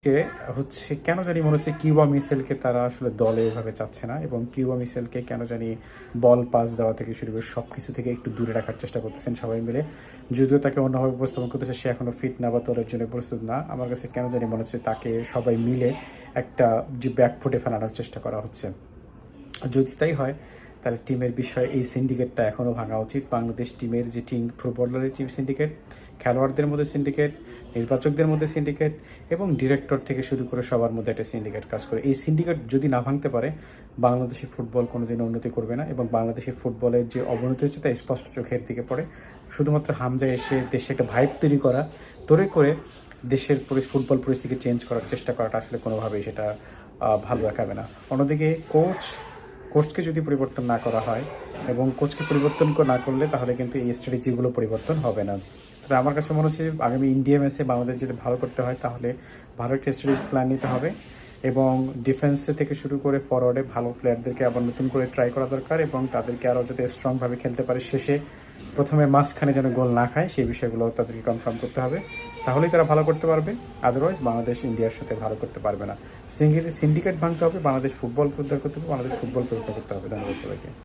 কে হচ্ছে কেন জানি মনে হচ্ছে কিউবা মিসেলকে তারা আসলে দলে এভাবে চাচ্ছে না এবং কিউবা মিসেলকে কেন জানি বল পাস দেওয়া থেকে শুরু করে সবকিছু থেকে একটু দূরে রাখার চেষ্টা করতেছেন সবাই মিলে। যদিও তাকে অন্যভাবে উপস্থাপন করতেছে সে এখনো ফিট না বা দলের জন্য প্রস্তুত না। আমার কাছে কেন জানি মনে হচ্ছে তাকে সবাই মিলে একটা যে ব্যাকফুটে ফেলানোর চেষ্টা করা হচ্ছে। যদি তাই হয় তাহলে টিমের বিষয়ে এই সিন্ডিকেটটা এখনও ভাঙা উচিত। বাংলাদেশ টিমের যে টিম ফুটবলারের টিম সিন্ডিকেট, খেলোয়াড়দের মধ্যে সিন্ডিকেট, নির্বাচকদের মধ্যে সিন্ডিকেট এবং ডিরেক্টর থেকে শুরু করে সবার মধ্যে একটা সিন্ডিকেট কাজ করে। এই সিন্ডিকেট যদি না ভাঙতে পারে বাংলাদেশি ফুটবল কোনোদিন উন্নতি করবে না এবং বাংলাদেশের ফুটবলের যে অবনতি হচ্ছে তা স্পষ্ট চোখের দিকে পড়ে। শুধুমাত্র হামজা এসে দেশে একটা ভাইব তৈরি করা, তোরে করে দেশের ফুটবল পরিস্থিতি চেঞ্জ করার চেষ্টা করাটা আসলে কোনোভাবেই সেটা ভালো দেখাবে না। অন্যদিকে কোচকে যদি পরিবর্তন না করা হয় এবং কোচকে পরিবর্তন না করলে তাহলে কিন্তু এই স্ট্র্যাটেজিগুলো পরিবর্তন হবে না। তবে আমার কাছে মনে হচ্ছে আগামী ইন্ডিয়া ম্যাচে বাংলাদেশ যদি ভালো করতে হয় তাহলে ভালো একটা স্ট্র্যাটেজি প্ল্যান নিতে হবে এবং ডিফেন্সে থেকে শুরু করে ফরওয়ার্ডে ভালো প্লেয়ারদেরকে আবার নতুন করে ট্রাই করা দরকার এবং তাদেরকে আরও যাতে স্ট্রংভাবে খেলতে পারে, শেষে প্রথমে মাঝখানে যেন গোল না খায় সেই বিষয়গুলো তাদেরকে কনফার্ম করতে হবে। তাহলেই তারা ভালো করতে পারবে, আদারওয়াইজ বাংলাদেশ ইন্ডিয়ার সাথে ভালো করতে পারবে না। সিন্ডিকেট ভাঙতে হবে, বাংলাদেশ ফুটবল উদ্ধার করতে হবে, বাংলাদেশ ফুটবল পরীক্ষা করতে হবে। ধন্যবাদ সবাইকে।